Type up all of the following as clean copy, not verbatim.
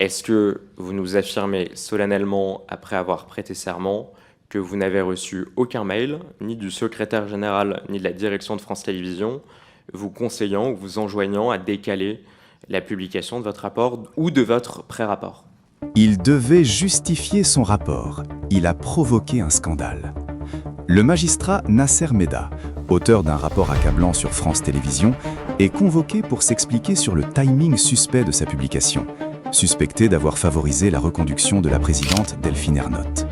Est-ce que vous nous affirmez solennellement, après avoir prêté serment, que vous n'avez reçu aucun mail, ni du secrétaire général, ni de la direction de France Télévisions, vous conseillant ou vous enjoignant à décaler la publication de votre rapport ou de votre pré-rapport? Il devait justifier son rapport. Il a provoqué un scandale. Le magistrat Nasser Meda, auteur d'un rapport accablant sur France Télévisions, est convoqué pour s'expliquer sur le timing suspect de sa publication, suspecté d'avoir favorisé la reconduction de la présidente Delphine Ernotte.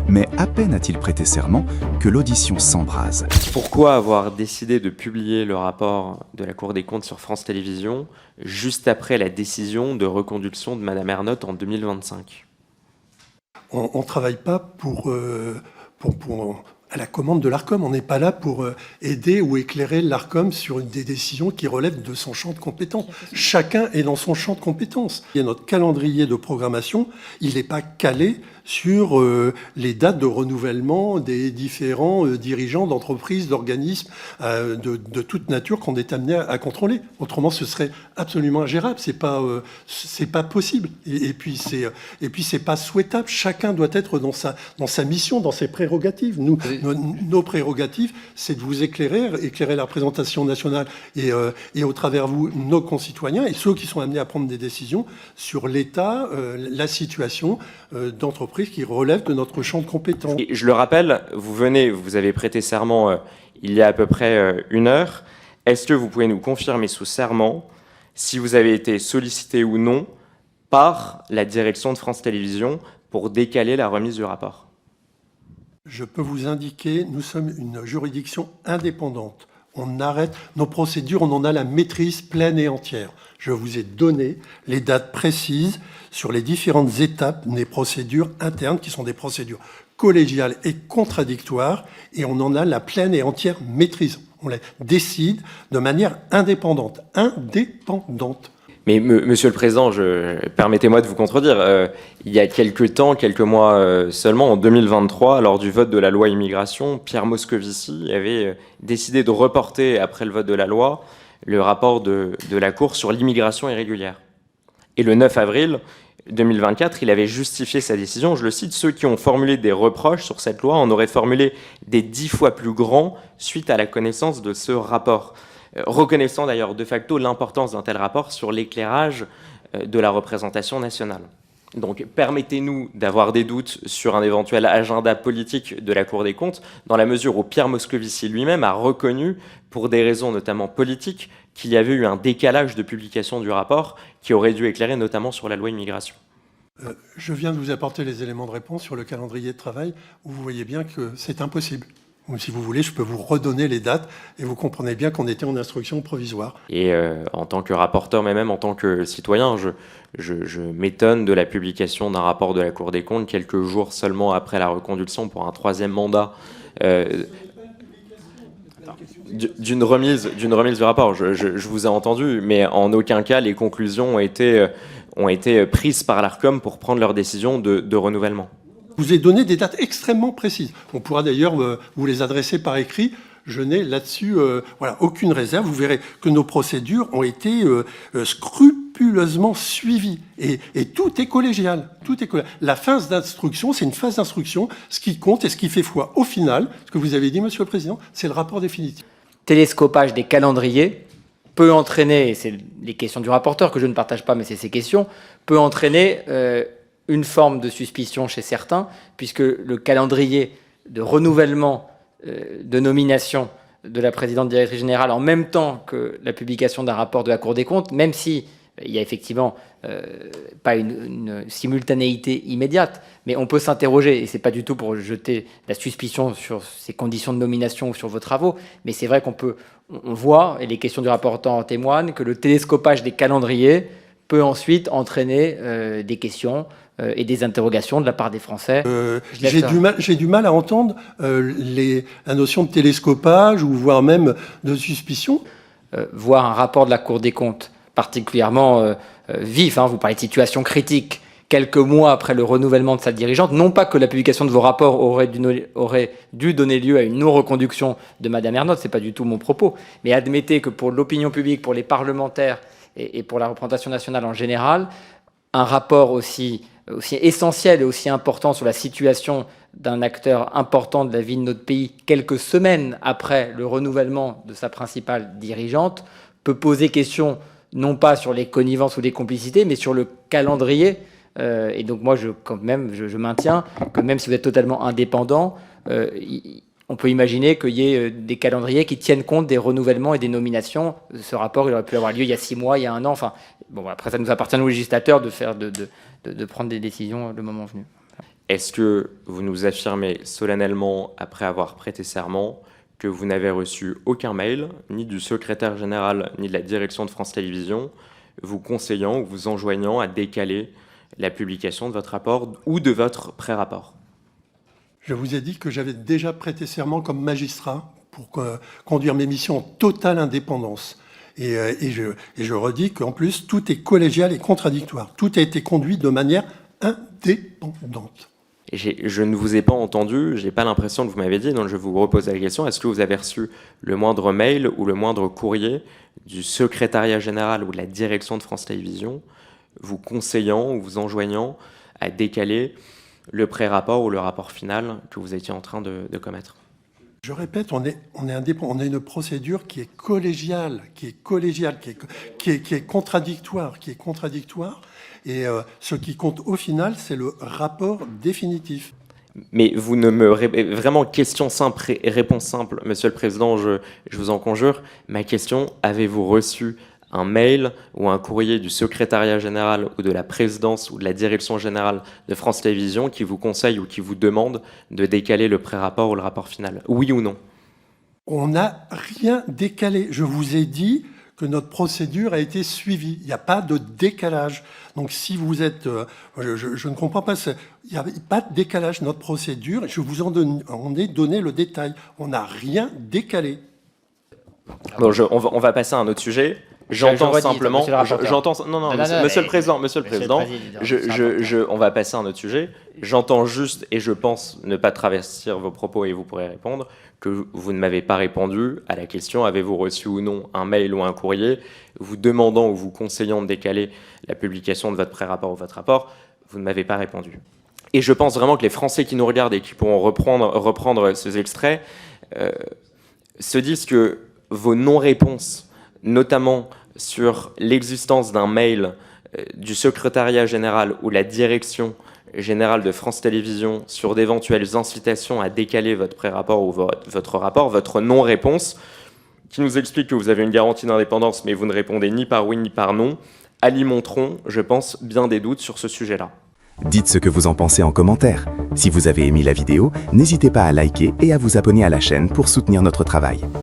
Mais à peine a-t-il prêté serment que l'audition s'embrase. Pourquoi avoir décidé de publier le rapport de la Cour des comptes sur France Télévisions juste après la décision de reconduction de Madame Ernotte en 2025? On ne travaille pas à la commande de l'Arcom. On n'est pas là pour aider ou éclairer l'Arcom sur des décisions qui relèvent de son champ de compétences. Chacun est dans son champ de compétences. Il y a notre calendrier de programmation, il n'est pas calé sur les dates de renouvellement des différents dirigeants d'entreprises, d'organismes de toute nature qu'on est amené à contrôler. Autrement, ce serait absolument ingérable. C'est pas possible. Et puis c'est pas souhaitable. Chacun doit être dans sa mission, dans ses prérogatives. Nos prérogatives, c'est de vous éclairer la représentation nationale et au travers vous, nos concitoyens et ceux qui sont amenés à prendre des décisions sur l'état, la situation d'entreprises qui relèvent de notre champ de compétences. Et je le rappelle, vous avez prêté serment il y a à peu près 1 heure. Est-ce que vous pouvez nous confirmer sous serment si vous avez été sollicité ou non par la direction de France Télévisions pour décaler la remise du rapport? Je peux vous indiquer, nous sommes une juridiction indépendante. On arrête nos procédures, on en a la maîtrise pleine et entière. Je vous ai donné les dates précises sur les différentes étapes des procédures internes, qui sont des procédures collégiales et contradictoires, et on en a la pleine et entière maîtrise. On les décide de manière indépendante. Indépendante. Mais Monsieur le Président, permettez-moi de vous contredire. Il y a quelques mois seulement, en 2023, lors du vote de la loi immigration, Pierre Moscovici avait décidé de reporter, après le vote de la loi, le rapport de la Cour sur l'immigration irrégulière. Et le 9 avril 2024, il avait justifié sa décision. Je le cite, « Ceux qui ont formulé des reproches sur cette loi en auraient formulé des 10 fois plus grands suite à la connaissance de ce rapport ». Reconnaissant d'ailleurs de facto l'importance d'un tel rapport sur l'éclairage de la représentation nationale. Donc permettez-nous d'avoir des doutes sur un éventuel agenda politique de la Cour des comptes, dans la mesure où Pierre Moscovici lui-même a reconnu, pour des raisons notamment politiques, qu'il y avait eu un décalage de publication du rapport qui aurait dû éclairer notamment sur la loi immigration. Je viens de vous apporter les éléments de réponse sur le calendrier de travail, où vous voyez bien que c'est impossible. Si vous voulez, je peux vous redonner les dates et vous comprenez bien qu'on était en instruction provisoire. Et en tant que rapporteur, mais même en tant que citoyen, je m'étonne de la publication d'un rapport de la Cour des comptes quelques jours seulement après la reconduction pour un 3e mandat d'une remise du rapport. Je vous ai entendu, mais en aucun cas les conclusions ont été prises par l'Arcom pour prendre leur décision de renouvellement. Je vous ai donné des dates extrêmement précises. On pourra d'ailleurs vous les adresser par écrit. Je n'ai là-dessus aucune réserve. Vous verrez que nos procédures ont été scrupuleusement suivies. Et tout est collégial. La phase d'instruction, c'est une phase d'instruction. Ce qui compte et ce qui fait foi, au final, ce que vous avez dit, Monsieur le Président, c'est le rapport définitif. Télescopage des calendriers peut entraîner, et c'est les questions du rapporteur que je ne partage pas, mais c'est ces questions, peut entraîner une forme de suspicion chez certains, puisque le calendrier de renouvellement de nomination de la présidente directrice générale en même temps que la publication d'un rapport de la Cour des comptes, même si il y a effectivement pas une simultanéité immédiate, mais on peut s'interroger, et c'est pas du tout pour jeter la suspicion sur ces conditions de nomination ou sur vos travaux, mais c'est vrai on voit, et les questions du rapporteur en témoignent, que le télescopage des calendriers peut ensuite entraîner des questions et des interrogations de la part des Français. J'ai du mal à entendre la notion de télescopage ou voire même de suspicion. Voir un rapport de la Cour des comptes particulièrement vif, vous parlez de situation critique, quelques mois après le renouvellement de sa dirigeante, non pas que la publication de vos rapports aurait dû donner lieu à une non-reconduction de Madame Ernotte, c'est pas du tout mon propos, mais admettez que pour l'opinion publique, pour les parlementaires et pour la représentation nationale en général, un rapport aussi essentiel et aussi important sur la situation d'un acteur important de la vie de notre pays, quelques semaines après le renouvellement de sa principale dirigeante, peut poser question non pas sur les connivences ou les complicités, mais sur le calendrier. Et donc moi, je maintiens que même si vous êtes totalement indépendant, on peut imaginer qu'il y ait des calendriers qui tiennent compte des renouvellements et des nominations. Ce rapport, il aurait pu avoir lieu il y a 6 mois, il y a 1 an. Enfin, bon, après, ça nous appartient, nous, législateurs, de prendre des décisions le moment venu. Est-ce que vous nous affirmez solennellement, après avoir prêté serment, que vous n'avez reçu aucun mail, ni du secrétaire général, ni de la direction de France Télévisions, vous conseillant ou vous enjoignant à décaler la publication de votre rapport ou de votre pré-rapport? Je vous ai dit que j'avais déjà prêté serment comme magistrat pour conduire mes missions en totale indépendance. Et je redis qu'en plus, tout est collégial et contradictoire. Tout a été conduit de manière indépendante. Je ne vous ai pas entendu, je n'ai pas l'impression que vous m'avez dit, donc je vous repose la question. Est-ce que vous avez reçu le moindre mail ou le moindre courrier du secrétariat général ou de la direction de France Télévisions vous conseillant ou vous enjoignant à décaler le pré-rapport ou le rapport final que vous étiez en train de commettre? Je répète, on est indépendant, on a une procédure qui est collégiale, qui est contradictoire, et ce qui compte au final, c'est le rapport définitif. Mais vous ne me... Vraiment, question simple, réponse simple, Monsieur le Président, je vous en conjure. Ma question, avez-vous reçu un mail ou un courrier du secrétariat général ou de la présidence ou de la direction générale de France Télévisions qui vous conseille ou qui vous demande de décaler le pré-rapport ou le rapport final? Oui ou non? On n'a rien décalé. Je vous ai dit que notre procédure a été suivie. Il n'y a pas de décalage. Donc si vous êtes... je ne comprends pas. Il n'y a pas de décalage. Notre procédure, je vous en ai donné le détail. On n'a rien décalé. Bon, on va passer à un autre sujet. J'entends simplement. Monsieur le Président, on va passer à un autre sujet. J'entends juste, et je pense ne pas travestir vos propos et vous pourrez répondre, que vous ne m'avez pas répondu à la question avez-vous reçu ou non un mail ou un courrier vous demandant ou vous conseillant de décaler la publication de votre pré-rapport ou votre rapport. Vous ne m'avez pas répondu. Et je pense vraiment que les Français qui nous regardent et qui pourront reprendre ces extraits se disent que vos non-réponses, notamment sur l'existence d'un mail du secrétariat général ou la direction générale de France Télévisions sur d'éventuelles incitations à décaler votre pré-rapport ou votre rapport, votre non-réponse, qui nous explique que vous avez une garantie d'indépendance, mais vous ne répondez ni par oui ni par non, alimenteront, je pense, bien des doutes sur ce sujet-là. Dites ce que vous en pensez en commentaire. Si vous avez aimé la vidéo, n'hésitez pas à liker et à vous abonner à la chaîne pour soutenir notre travail.